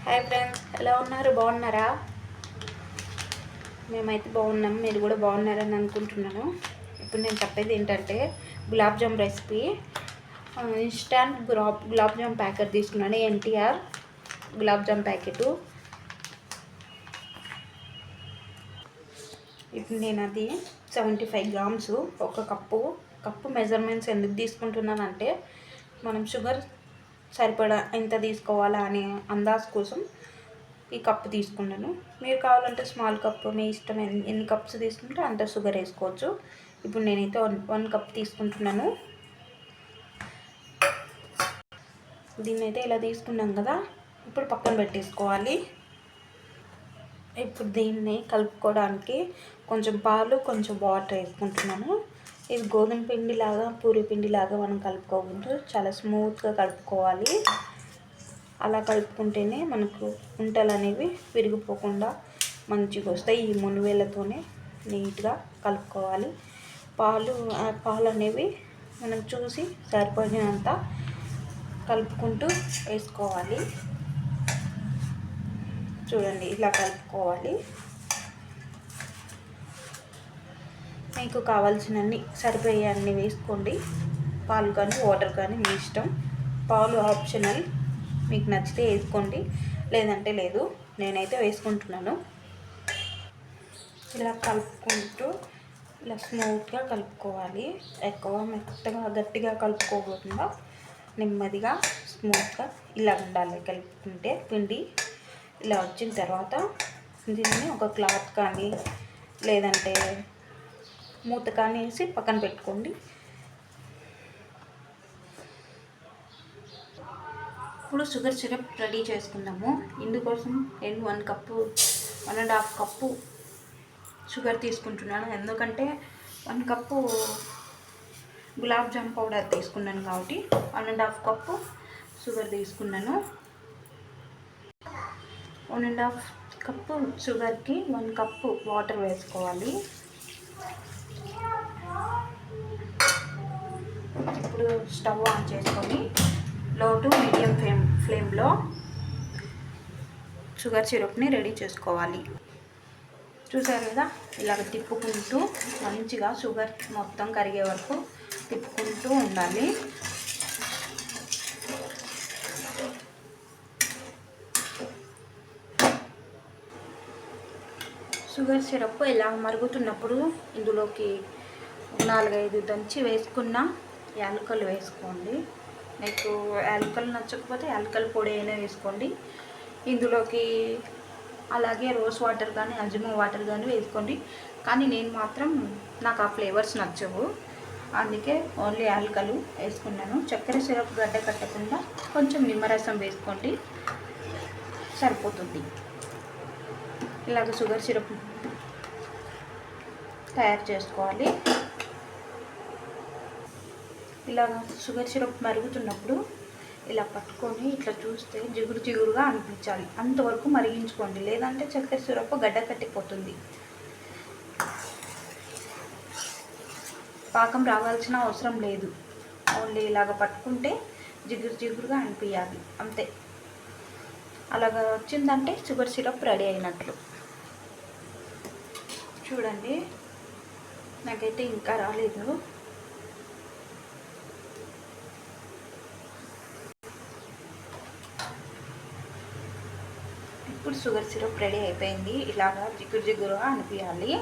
Hi friends, ఎలా ఉన్నారు? బాగున్నారా? మేమైతే బాగున్నాం. మీరు కూడా బాగున్నారని అనుకుంటున్నాను. ఇప్పుడు నేను చెప్పేది ఏంటంటే gulab jam recipe. Instant gulab jam packet తీసుకున్నాను. ఎన్టీఆర్ గులాబ్ జామ్ ప్యాకెటు. ఇప్పుడు నేను అది 75 గ్రామ్స్, ఒక కప్పు మెజర్మెంట్స్ ఎందుకు తీసుకుంటున్నానంటే మనం షుగర్ సరిపడా ఎంత తీసుకోవాలా అనే అందాజు కోసం ఈ కప్పు తీసుకున్నాను. మీరు కావాలంటే స్మాల్ కప్పు, మీ ఇష్టం ఎన్ని కప్స్ తీసుకుంటే అంత షుగర్ వేసుకోవచ్చు. ఇప్పుడు నేనైతే వన్ కప్ తీసుకుంటున్నాను. దీన్ని అయితే ఇలా తీసుకున్నాం కదా, ఇప్పుడు పక్కన పెట్టేసుకోవాలి. ఇప్పుడు దీన్ని కలుపుకోవడానికి కొంచెం పాలు, కొంచెం వాటర్ వేసుకుంటున్నాను. ఇది గోధుమ పిండిలాగా, పూరి పిండిలాగా మనం కలుపుకోకూడదు, చాలా స్మూత్గా కలుపుకోవాలి. అలా కలుపుకుంటేనే మనకు ఉంటలు అనేవి విరిగిపోకుండా మంచిగా వస్తాయి. ఈ మునివేళ్ళతోనే నీట్గా కలుపుకోవాలి. పాలు అనేవి మనం చూసి సరిపడినంత కలుపుకుంటూ వేసుకోవాలి. చూడండి, ఇలా కలుపుకోవాలి. మీకు కావాల్సినన్ని సరిపోయే అన్ని వేసుకోండి. పాలు కానీ వాటర్ కానీ మీ ఇష్టం. పాలు ఆప్షనల్, మీకు నచ్చితే వేసుకోండి, లేదంటే లేదు. నేనైతే వేసుకుంటున్నాను. ఇలా కలుపుకుంటూ ఇలా స్మూత్గా కలుపుకోవాలి. ఎక్కువ మెత్తగా గట్టిగా కలుపుకోకుండా నెమ్మదిగా స్మూత్గా ఇలా ఉండాలి. కలుపుకుంటే పిండి ఇలా వచ్చిన తర్వాత దీన్ని ఒక క్లాత్ కానీ లేదంటే మూత కానీ వేసి పక్కన పెట్టుకోండి. ఇప్పుడు షుగర్ సిరప్ రెడీ చేసుకుందాము. ఇందుకోసం నేను 1.5 కప్పు షుగర్ తీసుకుంటున్నాను. ఎందుకంటే 1 కప్పు గులాబ్ జామ్ పౌడర్ తీసుకున్నాను కాబట్టి 1.5 కప్పు షుగర్ తీసుకున్నాను. 1.5 కప్పు షుగర్కి 1 కప్పు వాటర్ వేసుకోవాలి. ఇప్పుడు స్టవ్ ఆన్ చేసుకొని లో టు మీడియం ఫ్లేమ్లో షుగర్ సిరప్ని రెడీ చేసుకోవాలి. చూసారు కదా, ఇలాగ తిప్పుకుంటూ మంచిగా షుగర్ మొత్తం కరిగే వరకు తిప్పుకుంటూ ఉండాలి. షుగర్ సిరప్ ఇలా మరుగుతున్నప్పుడు ఇందులోకి 4-5 దంచి వేసుకున్న యాలకులు వేసుకోండి. మీకు యాలకులు నచ్చకపోతే యాలకుల పొడి అయినా వేసుకోండి. ఇందులోకి అలాగే రోజ్ వాటర్ కానీ అజ్మో వాటర్ కానీ వేసుకోండి. కానీ నాకు ఆ ఫ్లేవర్స్ నచ్చవు, అందుకే ఓన్లీ యాలకులు వేసుకున్నాను. చక్కెర సిరప్ గడ్డ కట్టకుండా కొంచెం నిమ్మరసం వేసుకోండి, సరిపోతుంది. ఇలాగ షుగర్ సిరప్ తయారు చేసుకోవాలి. ఇలాగ షుగర్ సిరప్ మరుగుతున్నప్పుడు ఇలా పట్టుకొని ఇట్లా చూస్తే జిగురుగా అనిపించాలి. అంతవరకు మరిగించుకోండి, లేదంటే చక్కెర సిరప్ గడ్డ కట్టిపోతుంది. పాకం రావాల్సిన అవసరం లేదు, ఓన్లీ ఇలాగ పట్టుకుంటే జిగురుగా అనిపించాలి, అంతే. అలాగ వచ్చిందంటే షుగర్ సిరప్ రెడీ అయినట్లు. చూడండి, నాకైతే ఇంకా రాలేదు. ఇప్పుడు షుగర్ సిరప్ రెడీ అయిపోయింది. ఇలాగా జిగురుగా అనిపించాలి.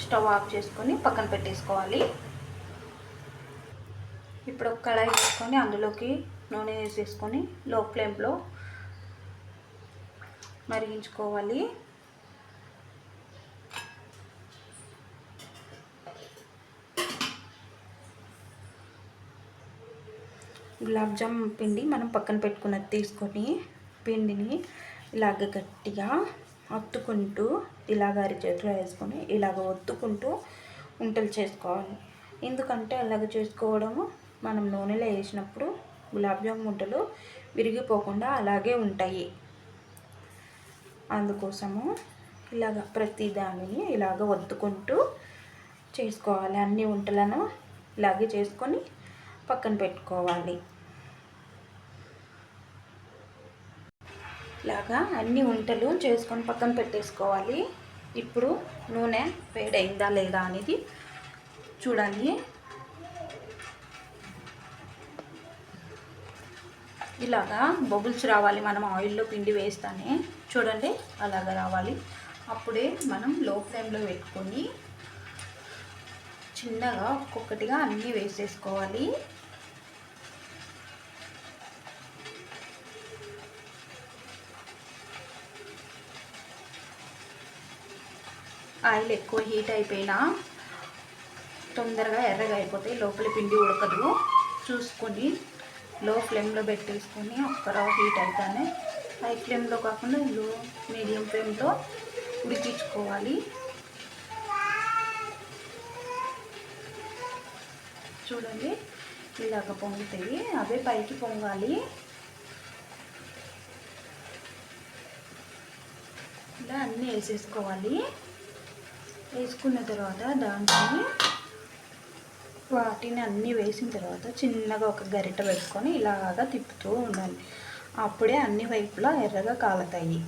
స్టవ్ ఆఫ్ చేసుకొని పక్కన పెట్టేసుకోవాలి. ఇప్పుడు ఒక కడాయి వేసుకొని అందులోకి నూనె వేసేసుకొని లో ఫ్లేమ్లో మరిగించుకోవాలి. గులాబ్ జామ్ పిండి మనం పక్కన పెట్టుకున్నది తీసుకొని పిండిని ఇలాగ గట్టిగా ఒత్తుకుంటూ ఇలాగ అరిచేతిలో వేసుకొని ఇలాగ ఒత్తుకుంటూ ఉంటలు చేసుకోవాలి. ఎందుకంటే అలాగ చేసుకోవడము మనం నూనెలో వేసినప్పుడు గులాబ్ జామ్ ఉంటలు విరిగిపోకుండా అలాగే ఉంటాయి. అందుకోసము ఇలాగ ప్రతి దానిని ఇలాగ ఒత్తుకుంటూ చేసుకోవాలి. అన్ని వంటలను ఇలాగే చేసుకొని పక్కన పెట్టుకోవాలి. ఇలాగా అన్ని వంటలు చేసుకొని పక్కన పెట్టేసుకోవాలి. ఇప్పుడు నూనె వేడైందా లేదా అనేది చూడాలి. ఇలాగా బబుల్స్ రావాలి మనం ఆయిల్లో పిండి వేస్తానే, చూడండి అలాగా రావాలి. అప్పుడే మనం లో ఫ్లేమ్లో పెట్టుకొని చిన్నగా ఒక్కొక్కటిగా అన్నీ వేసేసుకోవాలి. ఆయిల్ ఎక్కువ హీట్ అయిపోయినా తొందరగా ఎర్రగా అయిపోతాయి, లోపల పిండి ఉడకదు. చూసుకొని లో ఫ్లేమ్లో పెట్టేసుకొని ఒక్క రవ్వ హీట్ అవుతానే హై ఫ్లేమ్లో కాకుండా మీడియం ఫ్లేమ్లో ఉడికించుకోవాలి. చూడండి ఇలాగ పొంగుతాయి, అవే పైకి పొంగాలి. ఇలా అన్నీ వేసేసుకోవాలి. వేసుకున్న తర్వాత వాటిని అన్నీ వేసిన తర్వాత చిన్నగా ఒక గరిట పెట్టుకొని ఇలాగా తిప్పుతూ ఉండాలి. అప్పుడే అన్ని వైపులా ఎర్రగా కాలుతాయి.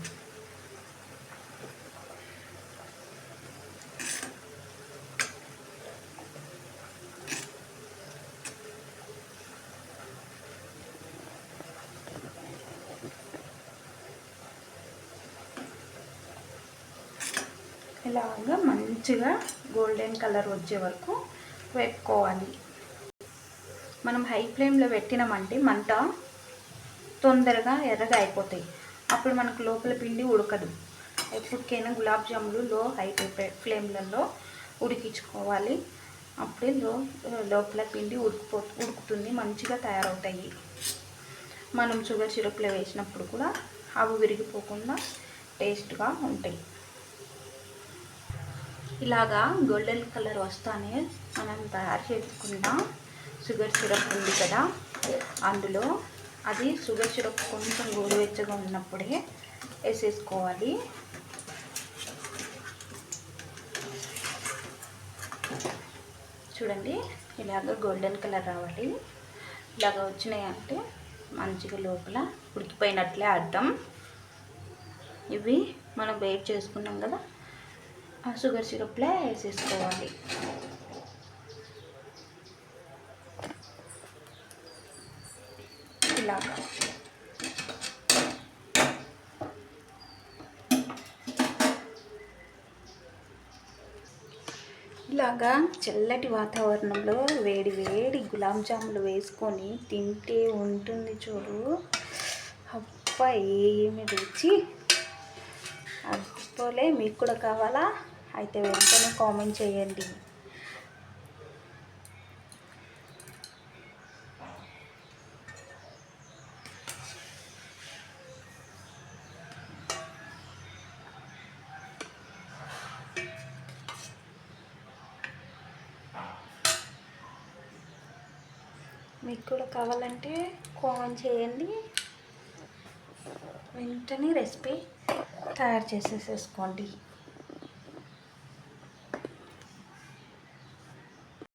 ఇలాగా మంచిగా గోల్డెన్ కలర్ వచ్చే వరకు వేపుకోవాలి. మనం హై ఫ్లేమ్లో పెట్టినామంటే మంట తొందరగా ఎర్రగా అయిపోతాయి. అప్పుడు మనకు లోపల పిండి ఉడకదు. ఎప్పటికైనా గులాబ్ జాములు హై ఫ్లేమ్లలో ఉడికించుకోవాలి. అప్పుడే లోపల పిండి ఉడుకుతుంది, మంచిగా తయారవుతాయి. మనం షుగర్ సిరప్లో వేసినప్పుడు కూడా అవి విరిగిపోకుండా టేస్ట్గా ఉంటాయి. ఇలాగా గోల్డెన్ కలర్ వస్తానే మనం తయారు చేసుకున్న షుగర్ సిరప్ ఉంది కదా, అందులో అది షుగర్ సిరప్ కొంచెం గోరువెచ్చగా ఉన్నప్పుడే వేసేసుకోవాలి. చూడండి ఇలాగ గోల్డెన్ కలర్ రావాలి. ఇలాగ వచ్చినాయి అంటే మంచిగా లోపల ఉడికిపోయినట్లే అర్థం. ఇవి మనం వేట్ చేసుకున్నాం కదా, ఆ షుగర్ సిరప్లో వేసేసుకోవాలి. ఇలాగా చల్లటి వాతావరణంలో వేడి వేడి గులాబ్ జాములు వేసుకొని తింటే ఉంటుంది చూడు, అబ్బా ఏమి రుచి! అదిపోలే. మీకు కూడా కావాలా? అయితే వెంటనే కామెంట్ చేయండి. మీకు కూడా కావాలంటే కామెంట్ చేయండి, వెంటనే రెసిపీ తయారు చేసేసుకోండి.